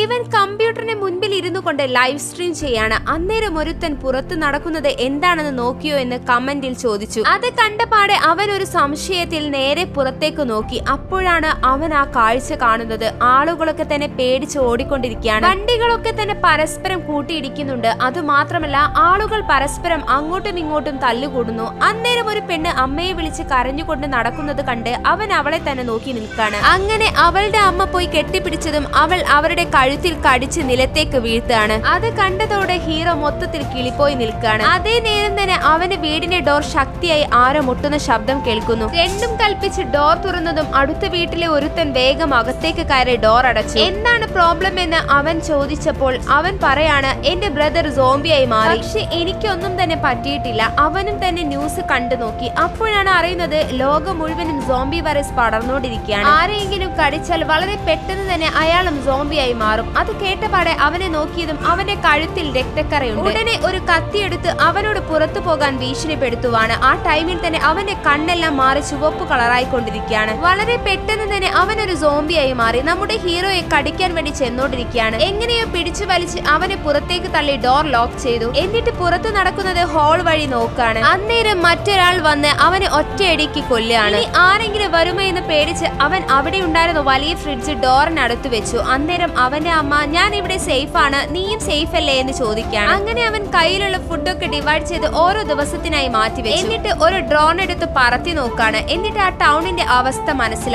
ഇവൻ കമ്പ്യൂട്ടറിന് മുൻപിൽ ഇരുന്നു കൊണ്ട് ലൈവ് സ്ട്രീം ചെയ്യാണ്. അന്നേരം ഒരുത്തൻ പുറത്ത് നടക്കുന്നത് എന്താണെന്ന് നോക്കിയോ എന്ന് കമന്റിൽ ചോദിച്ചു. അത് കണ്ടപാടെ അവൻ ഒരു സംശയത്തിൽ നേരെ പുറത്തേക്ക് നോക്കി. അപ്പോഴാണ് അവൻ ആ കാഴ്ച കാണുന്നത്. ആളുകളൊക്കെ തന്നെ പേടിച്ച് ഓടിക്കൊണ്ടിരിക്കുകയാണ്. വണ്ടികളൊക്കെ തന്നെ പരസ്പരം കൂട്ടിയിടിക്കുന്നുണ്ട്. അതുമാത്രമല്ല ആളുകൾ പരസ്പരം അങ്ങോട്ടും ഇങ്ങോട്ടും തല്ലുകൂടുന്നു. അന്നേരം ഒരു പെണ്ണ് അമ്മയെ വിളിച്ച് കരഞ്ഞുകൊണ്ട് നടക്കുന്നത് കണ്ട് അവൻ അവളെ തന്നെ നോക്കി നിൽക്കാണ്. അങ്ങനെ അവളുടെ അമ്മ പോയി കെട്ടിപ്പിടിച്ചതും അവൾ അവരുടെ കഴുത്തിൽ കടിച്ച് നിലത്തേക്ക് വീഴ്ത്താണ്. അത് കണ്ടതോടെ ഹീറോ മൊത്തത്തിൽ കിളിപ്പോയി നിൽക്കാണ്. അതേ നേരം തന്നെ അവന്റെ വീടിന്റെ ഡോർ ശക്തിയായി ആരോ മുട്ടുന്ന ശബ്ദം കേൾക്കുന്നു. രണ്ടും കൽപ്പിച്ച് ഡോർ തുറന്നതും അടുത്ത വീട്ടിലെ ഒരുത്തൻ വേഗം അകത്തേക്ക് കയറി ഡോർ അടച്ചു. എന്താണ് പ്രോബ്ലം എന്ന് അവൻ ചോദിച്ചപ്പോൾ അവൻ പറയാണ്, എന്റെ ബ്രദർ സോംബിയായി മാറി. പക്ഷെ എനിക്കൊന്നും തന്നെ പറ്റിയിട്ടില്ല. അവനും തന്നെ ന്യൂസ് കണ്ടു നോക്കി. അപ്പോഴാണ് അറിയുന്നത് ലോകം മുഴുവനും സോംബി വൈറസ് പടർന്നുകൊണ്ടിരിക്കുകയാണ്. ആരെങ്കിലും കടിച്ചാൽ വളരെ പെട്ടെന്ന് തന്നെ അയാളും സോംബിയായി മാറും. അത് കേട്ടപാടെ അവനെ നോക്കിയതും അവന്റെ കഴുത്തിൽ രക്തക്കറയുണ്ട്. ഉടനെ ഒരു കത്തിയെടുത്ത് അവനോട് പുറത്തു പോകാൻ ഭീഷണിപ്പെടുത്തുവാണ്. ആ ടൈമിൽ തന്നെ അവന്റെ കണ്ണെല്ലാം മാറി ചുവപ്പ് കളറായിക്കൊണ്ടിരിക്കുകയാണ്. വളരെ പെട്ടെന്ന് തന്നെ അവൻ ഒരു സോംബിയായി മാറി നമ്മുടെ ഹീറോയെ കടിക്കാൻ വേണ്ടി ചെന്നോണ്ടിരിക്കുകയാണ്. എങ്ങനെയോ പിടിച്ചു വലിച്ച് അവനെ പുറത്തേക്ക് തള്ളി ഡോർ ലോക്ക് ചെയ്തു. എന്നിട്ട് പുറത്തു നടക്കുന്നത് ഹോൾ വഴി നോക്കാണ്. അന്നേരം മറ്റൊരാൾ വന്ന് അവനെ ഒറ്റയടിക്ക് കൊല്ലുകയാണ്. ആരെങ്കിലും വരുമോ എന്ന് പേടിച്ച് അവൻ അവിടെ ഉണ്ടായിരുന്ന വലിയ ഫ്രിഡ്ജ് ഡോറിനടുത്ത് വെച്ചു. അന്നേരം അവന്റെ അമ്മ, ഞാൻ ഇവിടെ സേഫ് ആണ്, നീയും സേഫ് അല്ലേ എന്ന് ചോദിക്കുകയാണ്. അങ്ങനെ അവൻ കയ്യിലുള്ള ഫുഡൊക്കെ ഡിവൈഡ് ചെയ്ത് ഓരോ ദിവസത്തിനായി മാറ്റി വെച്ചു. എന്നിട്ട് ഒരു ഡ്രോൺ എടുത്ത് പറത്തി നോക്കാണ്. എന്നിട്ട് ആ ടൗണിന്റെ അവസ്ഥ മനസ്സിലാക്കി.